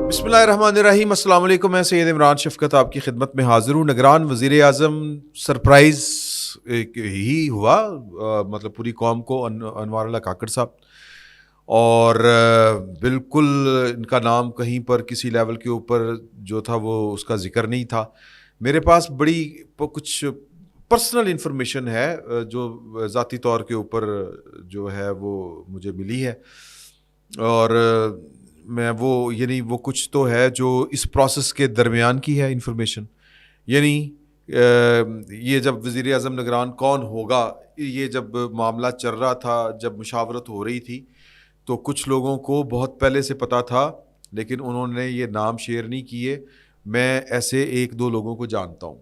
بسم اللہ الرحمن الرحیم. السلام علیکم. میں سید عمران شفقت آپ کی خدمت میں حاضر ہوں. نگران وزیر اعظم سرپرائز ہی ہوا مطلب پوری قوم کو انوار اللہ کاکڑ صاحب, اور بالکل ان کا نام کہیں پر کسی لیول کے اوپر جو تھا وہ اس کا ذکر نہیں تھا. میرے پاس بڑی کچھ پرسنل انفارمیشن ہے جو ذاتی طور کے اوپر جو ہے وہ مجھے ملی ہے, اور میں وہ کچھ تو ہے جو اس پروسیس کے درمیان کی ہے انفارمیشن. یعنی یہ جب وزیر اعظم نگران کون ہوگا, یہ جب معاملہ چل رہا تھا, جب مشاورت ہو رہی تھی, تو کچھ لوگوں کو بہت پہلے سے پتہ تھا, لیکن انہوں نے یہ نام شیئر نہیں کیے. میں ایسے ایک دو لوگوں کو جانتا ہوں.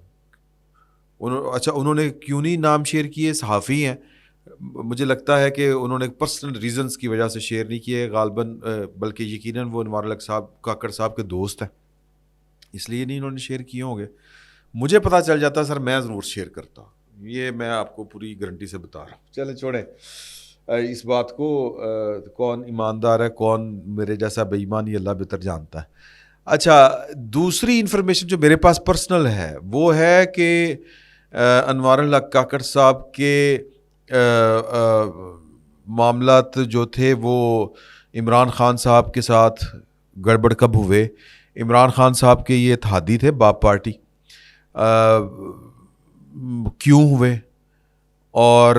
انہوں نے کیوں نہیں نام شیئر کیے؟ صحافی ہیں, مجھے لگتا ہے کہ انہوں نے پرسنل ریزنز کی وجہ سے شیئر نہیں کیے غالباً, بلکہ یقیناً وہ انوار الحق صاحب کاکڑ صاحب کے دوست ہیں, اس لیے نہیں انہوں نے شیئر کیے ہوں گے. مجھے پتہ چل جاتا سر, میں ضرور شیئر کرتا. یہ میں آپ کو پوری گارنٹی سے بتا رہا ہوں. چلیں چھوڑیں اس بات کو, کون ایماندار ہے کون میرے جیسا بے ایمان یہ اللہ بہتر جانتا ہے. اچھا, دوسری انفارمیشن جو میرے پاس پرسنل ہے وہ ہے کہ انوار الحق کاکڑ صاحب کے معاملات جو تھے وہ عمران خان صاحب کے ساتھ گڑبڑ کب ہوئے. عمران خان صاحب کے یہ اتحادی تھے باپ پارٹی, کیوں ہوئے, اور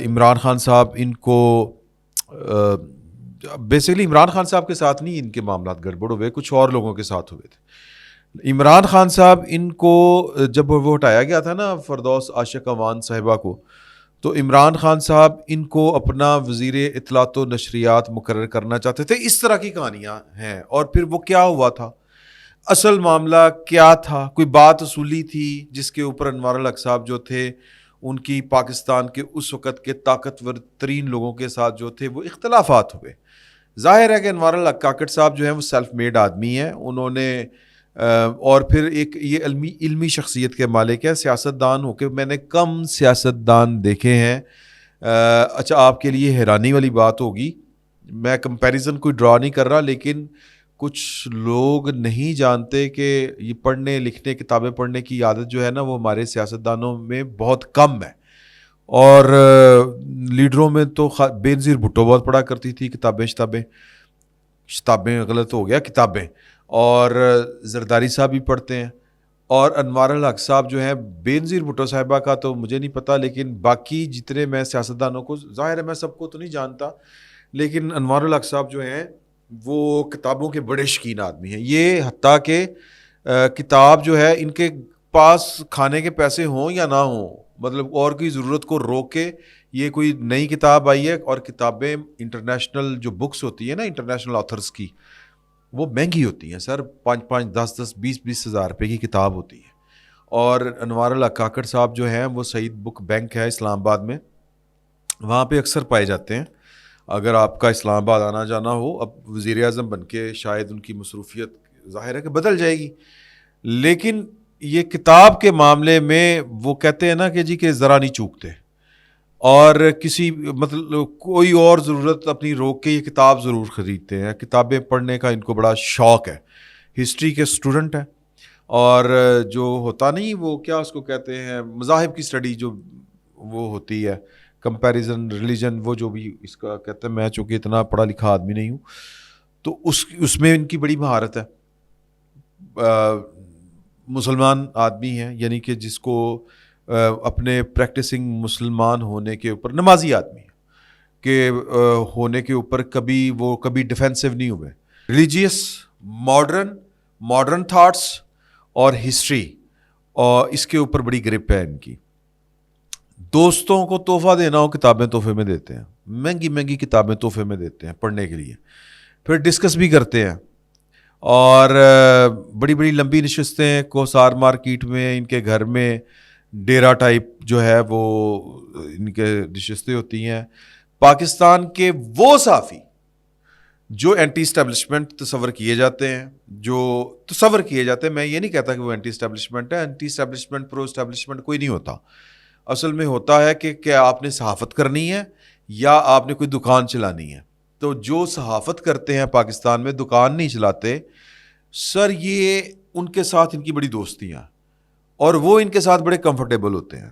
عمران خان صاحب ان کو بیسیکلی عمران خان صاحب کے ساتھ نہیں ان کے معاملات گڑبڑ ہوئے, کچھ اور لوگوں کے ساتھ ہوئے تھے. عمران خان صاحب ان کو جب وہ ہٹایا گیا تھا نا فردوس عاشق اوان صاحبہ کو, تو عمران خان صاحب ان کو اپنا وزیر اطلاعات و نشریات مقرر کرنا چاہتے تھے. اس طرح کی کہانیاں ہیں. اور پھر وہ کیا ہوا تھا, اصل معاملہ کیا تھا؟ کوئی بات اصولی تھی جس کے اوپر انوار الحق صاحب جو تھے ان کی پاکستان کے اس وقت کے طاقتور ترین لوگوں کے ساتھ جو تھے وہ اختلافات ہوئے. ظاہر ہے کہ انوار الحق کاکڑ صاحب جو ہیں وہ سیلف میڈ آدمی ہیں. انہوں نے اور پھر ایک یہ علمی شخصیت کے مالک ہیں. سیاستدان ہو کے میں نے کم سیاستدان دیکھے ہیں. اچھا, آپ کے لیے حیرانی والی بات ہوگی, میں کمپیریزن کوئی ڈرا نہیں کر رہا, لیکن کچھ لوگ نہیں جانتے کہ یہ پڑھنے لکھنے کتابیں پڑھنے کی عادت جو ہے نا وہ ہمارے سیاستدانوں میں بہت کم ہے. اور لیڈروں میں تو بینظیر بھٹو بہت پڑھا کرتی تھی کتابیں غلط ہو گیا کتابیں, اور زرداری صاحب بھی پڑھتے ہیں. اور انوار الحق صاحب جو ہیں, بینظیر بھٹو صاحبہ کا تو مجھے نہیں پتہ, لیکن باقی جتنے میں سیاستدانوں کو, ظاہر ہے میں سب کو تو نہیں جانتا, لیکن انوار الحق صاحب جو ہیں وہ کتابوں کے بڑے شکین آدمی ہیں. یہ حتیٰ کہ کتاب جو ہے ان کے پاس کھانے کے پیسے ہوں یا نہ ہوں, مطلب اور کوئی ضرورت کو روک کے یہ کوئی نئی کتاب آئی ہے, اور کتابیں انٹرنیشنل جو بکس ہوتی ہیں نا انٹرنیشنل آتھرس کی, وہ مہنگی ہوتی ہیں سر, 5-5, 10-10, 20-20 ہزار روپے کی کتاب ہوتی ہے. اور انوار الحق کاکڑ صاحب جو ہیں وہ سعید بک بینک ہے اسلام آباد میں, وہاں پہ اکثر پائے جاتے ہیں. اگر آپ کا اسلام آباد آنا جانا ہو, اب وزیر اعظم بن کے شاید ان کی مصروفیت ظاہر ہے کہ بدل جائے گی, لیکن یہ کتاب کے معاملے میں وہ کہتے ہیں نا کہ جی کہ ذرا نہیں چوکتے, اور کسی مطلب کوئی اور ضرورت اپنی روک کے یہ کتاب ضرور خریدتے ہیں. کتابیں پڑھنے کا ان کو بڑا شوق ہے. ہسٹری کے اسٹوڈنٹ ہیں, اور جو ہوتا نہیں وہ کیا اس کو کہتے ہیں مذاہب کی اسٹڈی جو وہ ہوتی ہے, کمپیریزن ریلیجن, وہ جو بھی اس کا کہتے ہیں, میں چونکہ اتنا پڑھا لکھا آدمی نہیں ہوں تو اس میں ان کی بڑی مہارت ہے. مسلمان آدمی ہیں, یعنی کہ جس کو اپنے پریکٹسنگ مسلمان ہونے کے اوپر, نمازی آدمی ہے کہ ہونے کے اوپر کبھی ڈیفینسو نہیں ہوئے. ریلیجیس, ماڈرن تھاٹس اور ہسٹری, اور اس کے اوپر بڑی گرپ ہے ان کی. دوستوں کو تحفہ دینا ہو, کتابیں تحفے میں دیتے ہیں, مہنگی کتابیں تحفے میں دیتے ہیں پڑھنے کے لیے, پھر ڈسکس بھی کرتے ہیں. اور بڑی لمبی نشستیں کوسار مارکیٹ میں ان کے گھر میں, ڈیرا ٹائپ جو ہے وہ ان کے نشستیں ہوتی ہیں. پاکستان کے وہ صحافی جو اینٹی اسٹیبلشمنٹ تصور کیے جاتے ہیں, میں یہ نہیں کہتا کہ وہ اینٹی اسٹیبلشمنٹ ہے. اینٹی اسٹیبلشمنٹ پرو اسٹیبلشمنٹ کوئی نہیں ہوتا. اصل میں ہوتا ہے کہ کیا آپ نے صحافت کرنی ہے یا آپ نے کوئی دکان چلانی ہے. تو جو صحافت کرتے ہیں پاکستان میں, دکان نہیں چلاتے, سر یہ ان کے ساتھ ان کی بڑی دوستیاں اور وہ ان کے ساتھ بڑے کمفرٹیبل ہوتے ہیں,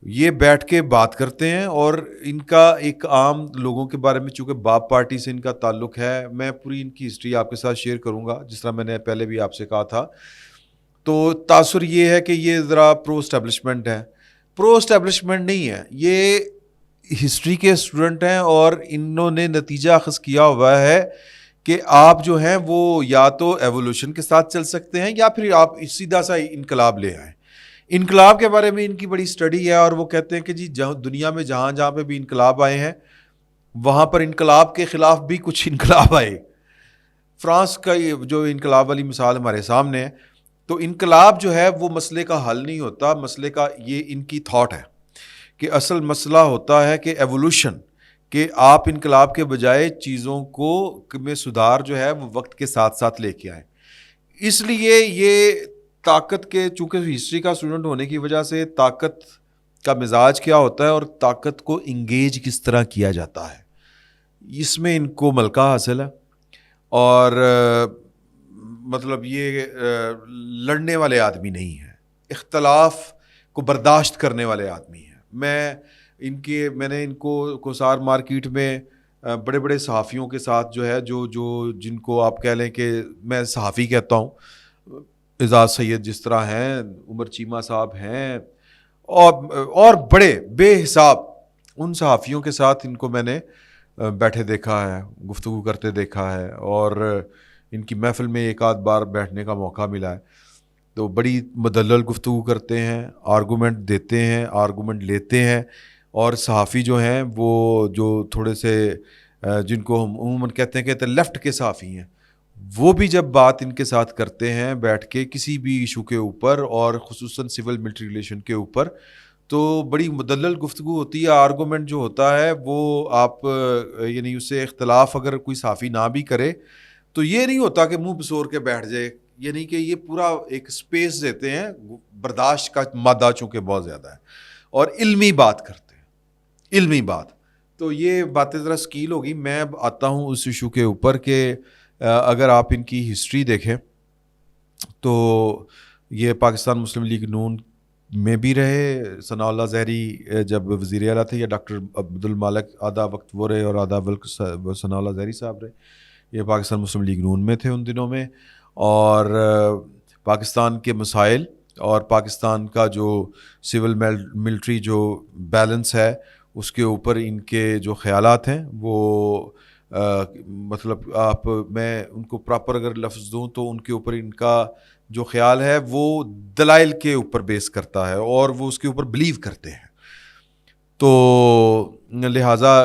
یہ بیٹھ کے بات کرتے ہیں, اور ان کا ایک عام لوگوں کے بارے میں چونکہ باپ پارٹی سے ان کا تعلق ہے, میں پوری ان کی ہسٹری آپ کے ساتھ شیئر کروں گا جس طرح میں نے پہلے بھی آپ سے کہا تھا. تو تاثر یہ ہے کہ یہ ذرا پرو اسٹیبلشمنٹ ہے. پرو اسٹیبلشمنٹ نہیں ہے, یہ ہسٹری کے اسٹوڈنٹ ہیں, اور انہوں نے نتیجہ اخذ کیا ہوا ہے کہ آپ جو ہیں وہ یا تو ایوولوشن کے ساتھ چل سکتے ہیں یا پھر آپ سیدھا سا انقلاب لے آئیں. انقلاب کے بارے میں ان کی بڑی اسٹڈی ہے, اور وہ کہتے ہیں کہ جی دنیا میں جہاں جہاں پہ بھی انقلاب آئے ہیں وہاں پر انقلاب کے خلاف بھی کچھ انقلاب آئے. فرانس کا جو انقلاب والی مثال ہمارے سامنے ہے, تو انقلاب جو ہے وہ مسئلے کا حل نہیں ہوتا, مسئلے کا یہ ان کی تھاٹ ہے کہ اصل مسئلہ ہوتا ہے کہ ایوولوشن, کہ آپ انقلاب کے بجائے چیزوں کو میں سدھار جو ہے وہ وقت کے ساتھ ساتھ لے کے آئیں. اس لیے یہ طاقت کے, چونکہ ہسٹری کا اسٹوڈنٹ ہونے کی وجہ سے طاقت کا مزاج کیا ہوتا ہے اور طاقت کو انگیج کس طرح کیا جاتا ہے, اس میں ان کو ملکہ حاصل ہے. اور مطلب یہ لڑنے والے آدمی نہیں ہیں, اختلاف کو برداشت کرنے والے آدمی ہیں. میں نے ان کو کوسار مارکیٹ میں بڑے بڑے صحافیوں کے ساتھ جو ہے جو جن کو آپ کہہ لیں کہ میں صحافی کہتا ہوں, اعزاز سید جس طرح ہیں, عمر چیمہ صاحب ہیں, اور بڑے بے حساب ان صحافیوں کے ساتھ ان کو میں نے بیٹھے دیکھا ہے, گفتگو کرتے دیکھا ہے, اور ان کی محفل میں ایک آدھ بار بیٹھنے کا موقع ملا ہے. تو بڑی مدلل گفتگو کرتے ہیں, آرگومنٹ دیتے ہیں, آرگومنٹ لیتے ہیں, اور صحافی جو ہیں وہ جو تھوڑے سے جن کو ہم عموماً کہتے ہیں لیفٹ کے صحافی ہیں, وہ بھی جب بات ان کے ساتھ کرتے ہیں بیٹھ کے کسی بھی ایشو کے اوپر, اور خصوصاً سول ملٹری ریلیشن کے اوپر, تو بڑی مدلل گفتگو ہوتی ہے. آرگومنٹ جو ہوتا ہے وہ آپ یعنی اس سے اختلاف اگر کوئی صحافی نہ بھی کرے تو یہ نہیں ہوتا کہ منہ بسور کے بیٹھ جائے, یعنی کہ یہ پورا ایک سپیس دیتے ہیں, برداشت کا مادہ چونکہ بہت زیادہ ہے, اور علمی بات کرتے ہیں, علمی بات. تو یہ باتیں ذرا اسکیل ہوگی. میں اب آتا ہوں اس ایشو کے اوپر کہ اگر آپ ان کی ہسٹری دیکھیں تو یہ پاکستان مسلم لیگ نون میں بھی رہے. ثناء اللہ ظہری جب وزیر اعلیٰ تھے, یا ڈاکٹر عبد المالک آدھا وقت وہ رہے اور آدھا وقت ثناء اللہ ظہری صاحب رہے. یہ پاکستان مسلم لیگ نون میں تھے ان دنوں میں, اور پاکستان کے مسائل اور پاکستان کا جو سول ملٹری جو بیلنس ہے اس کے اوپر ان کے جو خیالات ہیں وہ مطلب میں ان کو پراپر اگر لفظ دوں تو ان کے اوپر ان کا جو خیال ہے وہ دلائل کے اوپر بیس کرتا ہے, اور وہ اس کے اوپر بلیو کرتے ہیں. تو لہٰذا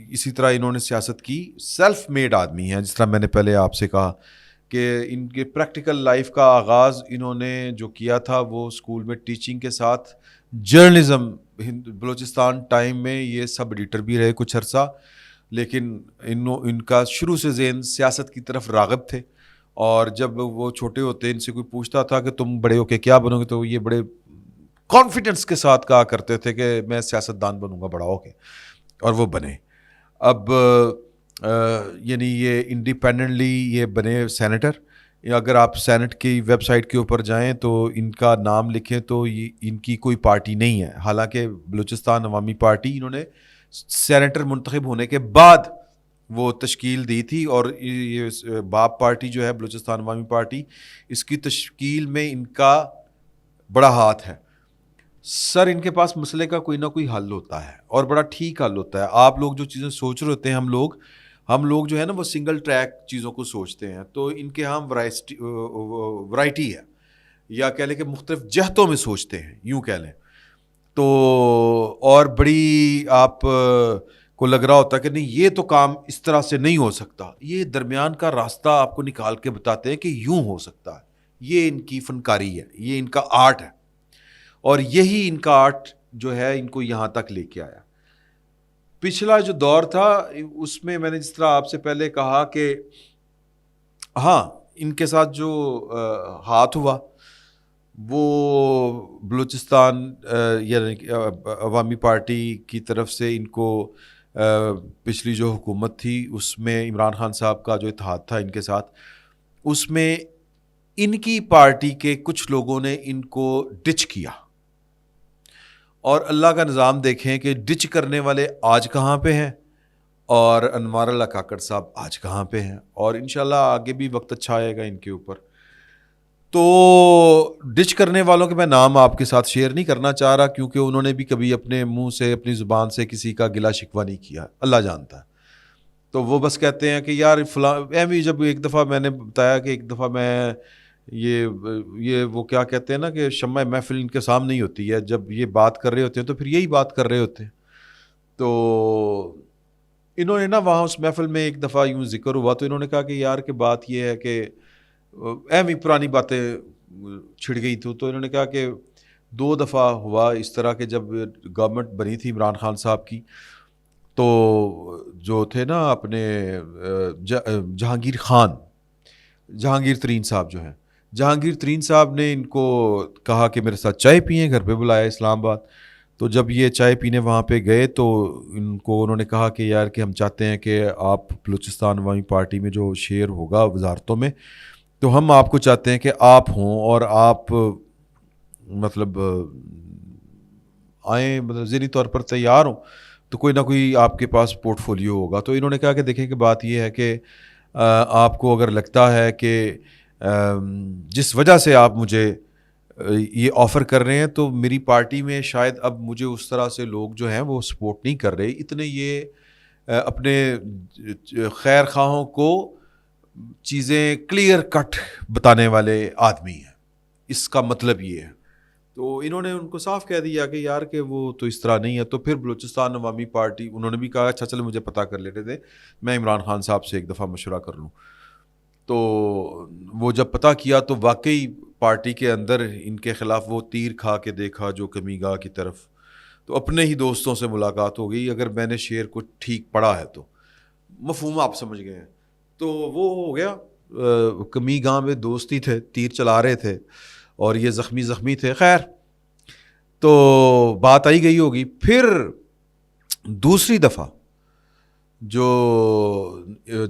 اسی طرح انہوں نے سیاست کی, سیلف میڈ آدمی ہیں, جس طرح میں نے پہلے آپ سے کہا کہ ان کے پریکٹیکل لائف کا آغاز انہوں نے جو کیا تھا وہ اسکول میں ٹیچنگ کے ساتھ جرنلزم, بلوچستان ٹائم میں یہ سب ایڈیٹر بھی رہے کچھ عرصہ, لیکن ان کا شروع سے ذہن سیاست کی طرف راغب تھے. اور جب وہ چھوٹے ہوتے ان سے کوئی پوچھتا تھا کہ تم بڑے ہو کے کیا بنو گے, تو یہ بڑے کانفیڈنس کے ساتھ کہا کرتے تھے کہ میں سیاست دان بنوں گا بڑا ہو کے, اور وہ بنے. اب یعنی یہ انڈیپینڈنٹلی یہ بنے سینیٹر. اگر آپ سینٹ کی ویب سائٹ کے اوپر جائیں تو ان کا نام لکھیں تو ان کی کوئی پارٹی نہیں ہے, حالانکہ بلوچستان عوامی پارٹی انہوں نے سینیٹر منتخب ہونے کے بعد وہ تشکیل دی تھی, اور یہ باپ پارٹی جو ہے بلوچستان عوامی پارٹی, اس کی تشکیل میں ان کا بڑا ہاتھ ہے. سر ان کے پاس مسئلے کا کوئی نہ کوئی حل ہوتا ہے, اور بڑا ٹھیک حل ہوتا ہے. آپ لوگ جو چیزیں سوچ رہے ہوتے ہیں, ہم لوگ جو ہے نا وہ سنگل ٹریک چیزوں کو سوچتے ہیں, تو ان کے ہاں ورائٹی ہے, یا کہہ لیں کہ مختلف جہتوں میں سوچتے ہیں, یوں کہہ لیں. تو اور بڑی آپ کو لگ رہا ہوتا ہے کہ نہیں یہ تو کام اس طرح سے نہیں ہو سکتا, یہ درمیان کا راستہ آپ کو نکال کے بتاتے ہیں کہ یوں ہو سکتا ہے. یہ ان کی فنکاری ہے, یہ ان کا آرٹ ہے, اور یہی ان کا آرٹ جو ہے ان کو یہاں تک لے کے آیا. پچھلا جو دور تھا اس میں نے جس طرح آپ سے پہلے کہا کہ ہاں ان کے ساتھ جو ہاتھ ہوا وہ بلوچستان یعنی عوامی پارٹی کی طرف سے ان کو پچھلی جو حکومت تھی اس میں عمران خان صاحب کا جو اتحاد تھا ان کے ساتھ, اس میں ان کی پارٹی کے کچھ لوگوں نے ان کو ڈچ کیا، اور اللہ کا نظام دیکھیں کہ ڈچ کرنے والے آج کہاں پہ ہیں اور انوار اللہ کاکڑ صاحب آج کہاں پہ ہیں، اور انشاءاللہ آگے بھی وقت اچھا آئے گا ان کے اوپر۔ تو ڈچ کرنے والوں کے میں نام آپ کے ساتھ شیئر نہیں کرنا چاہ رہا، کیونکہ انہوں نے بھی کبھی اپنے منہ سے اپنی زبان سے کسی کا گلا شکوہ نہیں کیا، اللہ جانتا ہے۔ تو وہ بس کہتے ہیں کہ یار فلاں ایویں، جب ایک دفعہ میں نے بتایا کہ ایک دفعہ میں یہ وہ کیا کہتے ہیں نا کہ شمع محفل ان کے سامنے ہی ہوتی ہے، جب یہ بات کر رہے ہوتے ہیں تو پھر یہی بات کر رہے ہوتے ہیں۔ تو انہوں نے نا وہاں اس محفل میں ایک دفعہ یوں ذکر ہوا تو انہوں نے کہا کہ یار کہ بات یہ ہے کہ اہم پرانی باتیں چھڑ گئی تھی، تو انہوں نے کہا کہ 2 دفعہ ہوا اس طرح کہ جب گورنمنٹ بنی تھی عمران خان صاحب کی، تو جو تھے نا اپنے جہانگیر ترین صاحب جو ہیں، جہانگیر ترین صاحب نے ان کو کہا کہ میرے ساتھ چائے پئیں، گھر پہ بلایا اسلام آباد۔ تو جب یہ چائے پینے وہاں پہ گئے تو انہوں نے کہا کہ یار کہ ہم چاہتے ہیں کہ آپ بلوچستان عوامی پارٹی میں جو شیئر ہوگا وزارتوں میں، تو ہم آپ کو چاہتے ہیں کہ آپ ہوں اور آپ مطلب آئیں، مطلب ذہنی طور پر تیار ہوں تو کوئی نہ کوئی آپ کے پاس پورٹ فولیو ہوگا۔ تو انہوں نے کہا کہ دیکھیں کہ بات یہ ہے کہ آپ کو اگر لگتا ہے کہ جس وجہ سے آپ مجھے یہ آفر کر رہے ہیں تو میری پارٹی میں شاید اب مجھے اس طرح سے لوگ جو ہیں وہ سپورٹ نہیں کر رہے، اتنے یہ اپنے خیر خواہوں کو چیزیں کلیئر کٹ بتانے والے آدمی ہیں، اس کا مطلب یہ ہے۔ تو انہوں نے ان کو صاف کہہ دیا کہ یار کہ وہ تو اس طرح نہیں ہے۔ تو پھر بلوچستان عوامی پارٹی انہوں نے بھی کہا اچھا چلو مجھے پتہ کر لیتے تھے، میں عمران خان صاحب سے ایک دفعہ مشورہ کر لوں۔ تو وہ جب پتہ کیا تو واقعی پارٹی کے اندر ان کے خلاف وہ تیر کھا کے دیکھا جو کمی گاہ کی طرف، تو اپنے ہی دوستوں سے ملاقات ہو گئی، اگر میں نے شعر کو ٹھیک پڑھا ہے تو مفہوم آپ سمجھ گئے ہیں۔ تو وہ ہو گیا، کمی گاہ میں دوست ہی تھے، تیر چلا رہے تھے اور یہ زخمی تھے، خیر تو بات آئی گئی ہوگی۔ پھر دوسری دفعہ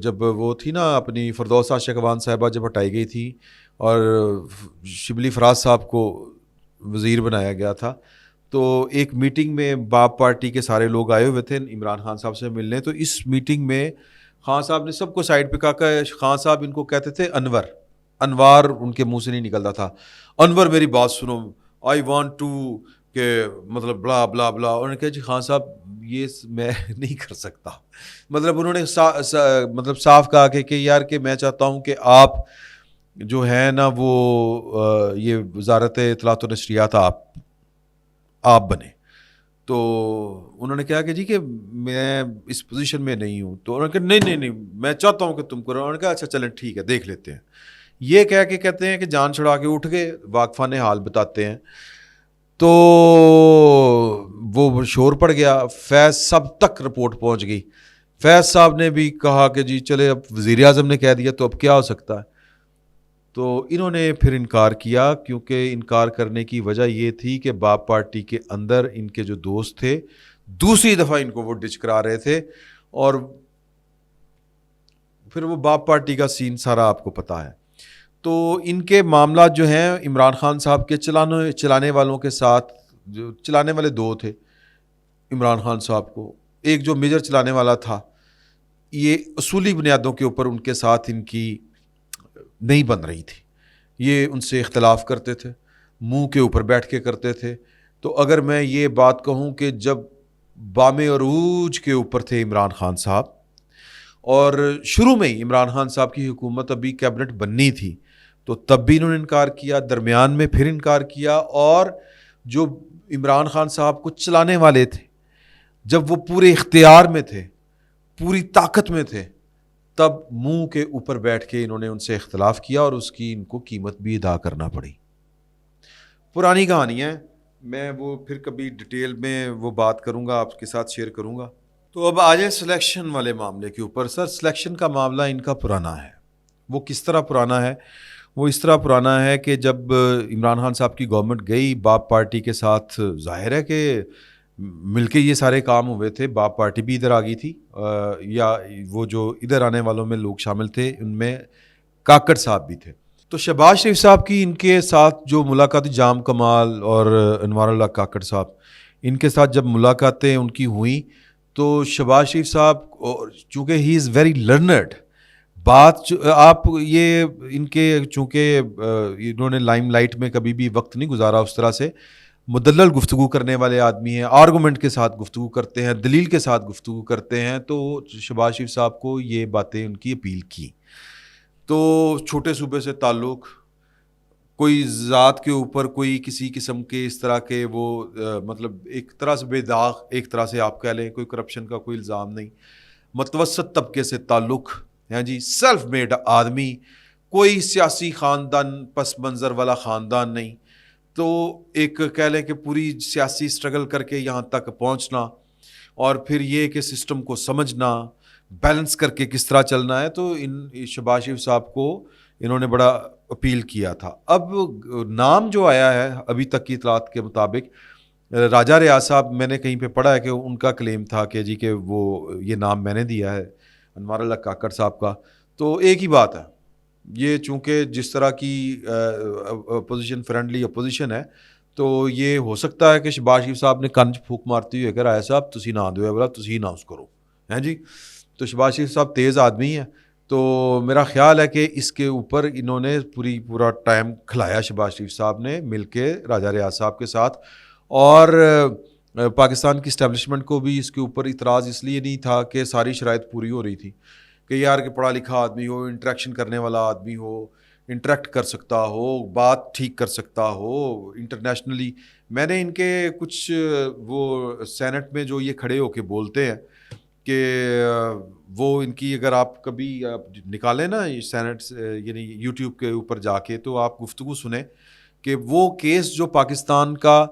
جب وہ تھی نا اپنی فردوس عاشق اقوان صاحبہ جب ہٹائی گئی تھی اور شبلی فراز صاحب کو وزیر بنایا گیا تھا، تو ایک میٹنگ میں باپ پارٹی کے سارے لوگ آئے ہوئے تھے عمران خان صاحب سے ملنے۔ تو اس میٹنگ میں خان صاحب نے سب کو سائڈ پہ کہا کہ خان صاحب ان کو کہتے تھے انوار ان کے منہ سے نہیں نکلتا تھا، انور میری بات سنو، آئی وانٹ ٹو، کہ مطلب بلا بلا بلا۔ انہوں نے کہا جی خان صاحب یہ میں نہیں کر سکتا، مطلب انہوں نے مطلب صاف کہا کہ یار کہ میں چاہتا ہوں کہ آپ جو ہے نا وہ یہ وزارت اطلاعات و نشریات آپ بنے۔ تو انہوں نے کہا کہ جی کہ میں اس پوزیشن میں نہیں ہوں۔ تو انہوں نے کہا نہیں میں چاہتا ہوں کہ تم کرو۔ انہوں نے کہا اچھا چلیں ٹھیک ہے دیکھ لیتے ہیں۔ یہ کہہ کے کہتے ہیں کہ جان چھڑا کے اٹھ گئے، واقفہ نے حال بتاتے ہیں۔ تو وہ شور پڑ گیا، فیض صاحب تک رپورٹ پہنچ گئی، فیض صاحب نے بھی کہا کہ جی چلے اب وزیر اعظم نے کہہ دیا تو اب کیا ہو سکتا ہے۔ تو انہوں نے پھر انکار کیا، کیونکہ انکار کرنے کی وجہ یہ تھی کہ باپ پارٹی کے اندر ان کے جو دوست تھے دوسری دفعہ ان کو وہ ڈچ کرا رہے تھے، اور پھر وہ باپ پارٹی کا سین سارا آپ کو پتہ ہے۔ تو ان کے معاملات جو ہیں عمران خان صاحب کے چلانے والوں کے ساتھ، جو چلانے والے 2 تھے عمران خان صاحب کو، ایک جو میجر چلانے والا تھا، یہ اصولی بنیادوں کے اوپر ان کے ساتھ ان کی نہیں بن رہی تھی، یہ ان سے اختلاف کرتے تھے، منہ کے اوپر بیٹھ کے کرتے تھے۔ تو اگر میں یہ بات کہوں کہ جب بام عروج کے اوپر تھے عمران خان صاحب، اور شروع میں ہی عمران خان صاحب کی حکومت ابھی کیبنٹ بننی تھی، تو تب بھی انہوں نے انکار کیا، درمیان میں پھر انکار کیا، اور جو عمران خان صاحب کو چلانے والے تھے جب وہ پورے اختیار میں تھے، پوری طاقت میں تھے، تب منہ کے اوپر بیٹھ کے انہوں نے ان سے اختلاف کیا اور اس کی ان کو قیمت بھی ادا کرنا پڑی۔ پرانی کہانی ہے، میں وہ پھر کبھی ڈیٹیل میں وہ بات کروں گا، آپ کے ساتھ شیئر کروں گا۔ تو اب آ جائیں سلیکشن والے معاملے کے اوپر۔ سر سلیکشن کا معاملہ ان کا پرانا ہے۔ وہ کس طرح پرانا ہے؟ وہ اس طرح پرانا ہے کہ جب عمران خان صاحب کی گورنمنٹ گئی باپ پارٹی کے ساتھ، ظاہر ہے کہ مل کے یہ سارے کام ہوئے تھے، باپ پارٹی بھی ادھر آ گئی تھی، یا وہ جو ادھر آنے والوں میں لوگ شامل تھے ان میں کاکڑ صاحب بھی تھے۔ تو شہباز شریف صاحب کی ان کے ساتھ جو ملاقات جام کمال اور انوار اللہ کاکڑ صاحب ان کے ساتھ جب ملاقاتیں ان کی ہوئیں تو شہباز شریف صاحب چونکہ ہی از ویری لرنڈ بات آپ یہ ان کے چونکہ انہوں نے لائم لائٹ میں کبھی بھی وقت نہیں گزارا اس طرح سے مدلل گفتگو کرنے والے آدمی ہیں, آرگومنٹ کے ساتھ گفتگو کرتے ہیں, دلیل کے ساتھ گفتگو کرتے ہیں. تو شہباز شریف صاحب کو یہ باتیں ان کی اپیل کی. تو چھوٹے صوبے سے تعلق, کوئی ذات کے اوپر کوئی کسی قسم کے اس طرح کے وہ مطلب ایک طرح سے بے داغ, ایک طرح سے آپ کہہ لیں کوئی کرپشن کا کوئی الزام نہیں, متوسط طبقے سے تعلق ہیں جی, سیلف میڈ آدمی, کوئی سیاسی خاندان پس منظر والا خاندان نہیں. تو ایک کہہ لیں کہ پوری سیاسی اسٹرگل کر کے یہاں تک پہنچنا اور پھر یہ کہ سسٹم کو سمجھنا, بیلنس کر کے کس طرح چلنا ہے. تو ان شہباز شریف صاحب کو انہوں نے بڑا اپیل کیا تھا. اب نام جو آیا ہے ابھی تک کی اطلاعات کے مطابق راجہ ریاض صاحب, میں نے کہیں پہ پڑھا ہے کہ ان کا کلیم تھا کہ جی کہ وہ یہ نام میں نے دیا ہے انوار اللہ کاکڑ صاحب کا. تو ایک ہی بات ہے, یہ چونکہ جس طرح کی اپوزیشن فرینڈلی اپوزیشن ہے تو یہ ہو سکتا ہے کہ شہباز شریف صاحب نے کنج پھونک مارتی ہوئی اگر آیا صاحب تسی نہ دو بلا تسی نہ اس کرو ہیں جی. تو شہباز شریف صاحب تیز آدمی ہیں, تو میرا خیال ہے کہ اس کے اوپر انہوں نے پورا ٹائم کھلایا شہباز شریف صاحب نے مل کے راجہ ریاض صاحب کے ساتھ. اور پاکستان کی اسٹیبلشمنٹ کو بھی اس کے اوپر اعتراض اس لیے نہیں تھا کہ ساری شرائط پوری ہو رہی تھی کہ یار کہ پڑھا لکھا آدمی ہو, انٹریکشن کرنے والا آدمی ہو, انٹریکٹ کر سکتا ہو, بات ٹھیک کر سکتا ہو انٹرنیشنلی. میں نے ان کے کچھ وہ سینٹ میں جو یہ کھڑے ہو کے بولتے ہیں کہ وہ ان کی اگر آپ کبھی نکالیں نا سینٹ یعنی یوٹیوب کے اوپر جا کے تو آپ گفتگو سنیں کہ وہ کیس جو پاکستان کا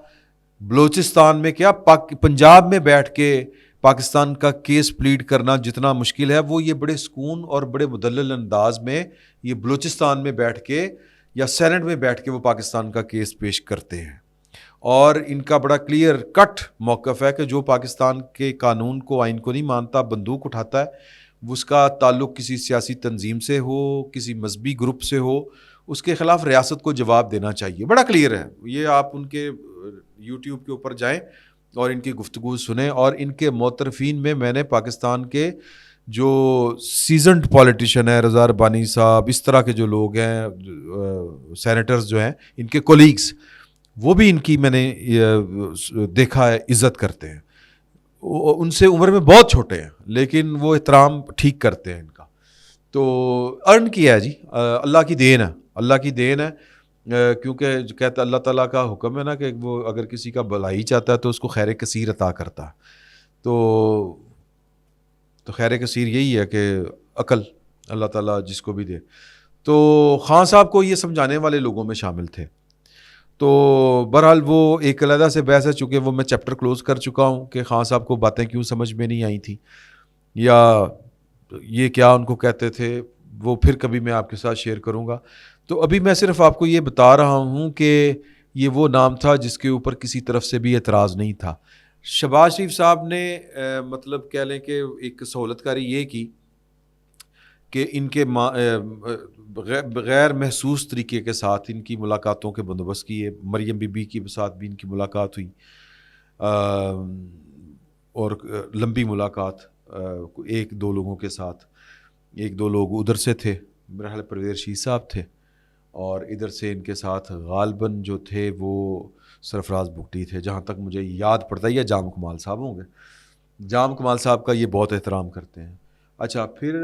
بلوچستان میں کیا پنجاب میں بیٹھ کے پاکستان کا کیس پلیڈ کرنا جتنا مشکل ہے, وہ یہ بڑے سکون اور بڑے مدلل انداز میں یہ بلوچستان میں بیٹھ کے یا سینٹ میں بیٹھ کے وہ پاکستان کا کیس پیش کرتے ہیں. اور ان کا بڑا کلیئر کٹ موقف ہے کہ جو پاکستان کے قانون کو, آئین کو نہیں مانتا, بندوق اٹھاتا ہے, اس کا تعلق کسی سیاسی تنظیم سے ہو, کسی مذہبی گروپ سے ہو, اس کے خلاف ریاست کو جواب دینا چاہیے. بڑا کلیئر ہے یہ, آپ ان کے یوٹیوب کے اوپر جائیں اور ان کی گفتگو سنیں. اور ان کے معترفین میں نے پاکستان کے جو سیزنڈ پولیٹیشین ہیں, رضا ربانی صاحب, اس طرح کے جو لوگ ہیں, سینیٹرز جو ہیں, ان کے کولیگز, وہ بھی ان کی میں نے دیکھا ہے عزت کرتے ہیں. ان سے عمر میں بہت چھوٹے ہیں لیکن وہ احترام ٹھیک کرتے ہیں ان کا. تو ارن کیا ہے جی, اللہ کی دین ہے, اللہ کی دین ہے, کیونکہ کہتا اللہ تعالیٰ کا حکم ہے نا کہ وہ اگر کسی کا بھلائی چاہتا ہے تو اس کو خیر کثیر عطا کرتا ہے. تو خیر کثیر یہی ہے کہ عقل اللہ تعالیٰ جس کو بھی دے. تو خان صاحب کو یہ سمجھانے والے لوگوں میں شامل تھے. تو بہرحال وہ ایک علیحدہ سے بحث ہے, چونکہ وہ میں چیپٹر کلوز کر چکا ہوں کہ خان صاحب کو باتیں کیوں سمجھ میں نہیں آئی تھیں یا یہ کیا ان کو کہتے تھے, وہ پھر کبھی میں آپ کے ساتھ شیئر کروں گا. تو ابھی میں صرف آپ کو یہ بتا رہا ہوں کہ یہ وہ نام تھا جس کے اوپر کسی طرف سے بھی اعتراض نہیں تھا. شہباز شریف صاحب نے مطلب کہہ لیں کہ ایک سہولت کاری یہ کی کہ ان کے غیر محسوس طریقے کے ساتھ ان کی ملاقاتوں کے بندوبست کیے. مریم بی بی کے ساتھ بھی ان کی ملاقات ہوئی اور لمبی ملاقات ایک دو لوگوں کے ساتھ. ایک دو لوگ ادھر سے تھے, میرا خیال پرویز رشید صاحب تھے, اور ادھر سے ان کے ساتھ غالباً جو تھے وہ سرفراز بگٹی تھے, جہاں تک مجھے یاد پڑتا ہے, یا جام کمال صاحب ہوں گے. جام کمال صاحب کا یہ بہت احترام کرتے ہیں. اچھا, پھر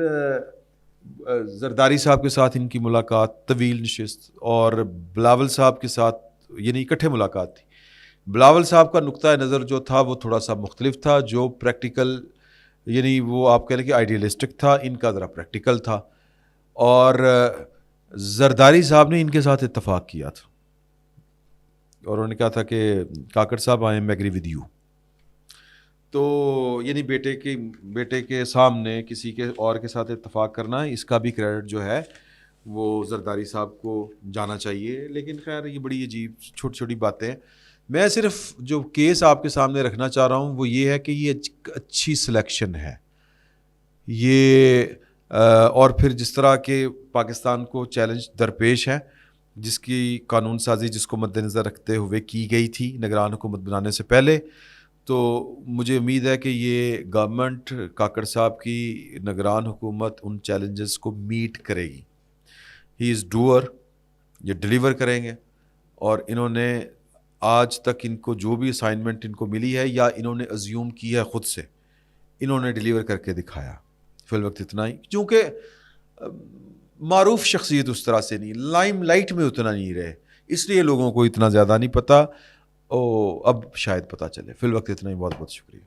زرداری صاحب کے ساتھ ان کی ملاقات طویل نشست, اور بلاول صاحب کے ساتھ یعنی اکٹھے ملاقات تھی. بلاول صاحب کا نقطہ نظر جو تھا وہ تھوڑا سا مختلف تھا, جو پریکٹیکل یعنی وہ آپ کہہ لیں کہ آئیڈیلسٹک تھا, ان کا ذرا پریکٹیکل تھا. اور زرداری صاحب نے ان کے ساتھ اتفاق کیا تھا اور انہوں نے کہا تھا کہ کاکڑ صاحب I am agree with you. تو یعنی بیٹے کے سامنے کسی کے اور کے ساتھ اتفاق کرنا, اس کا بھی کریڈٹ جو ہے وہ زرداری صاحب کو جانا چاہیے. لیکن خیر یہ بڑی عجیب چھوٹی چھوٹی باتیں. میں صرف جو کیس آپ کے سامنے رکھنا چاہ رہا ہوں وہ یہ ہے کہ یہ اچھی سلیکشن ہے. یہ اور پھر جس طرح کے پاکستان کو چیلنج درپیش ہے، جس کی قانون سازی جس کو مد نظر رکھتے ہوئے کی گئی تھی نگران حکومت بنانے سے پہلے، تو مجھے امید ہے کہ یہ گورنمنٹ کاکڑ صاحب کی نگران حکومت ان چیلنجز کو میٹ کرے گی. ہی از ڈوئر، یہ ڈیلیور کریں گے. اور انہوں نے آج تک ان کو جو بھی اسائنمنٹ ان کو ملی ہے یا انہوں نے ازیوم کیا ہے خود سے، انہوں نے ڈیلیور کر کے دکھایا. فی الوقت اتنا ہی، کیونکہ معروف شخصیت اس طرح سے نہیں، لائم لائٹ میں اتنا نہیں رہے، اس لیے لوگوں کو اتنا زیادہ نہیں پتہ. اب شاید پتہ چلے. فی الوقت اتنا ہی. بہت بہت شکریہ.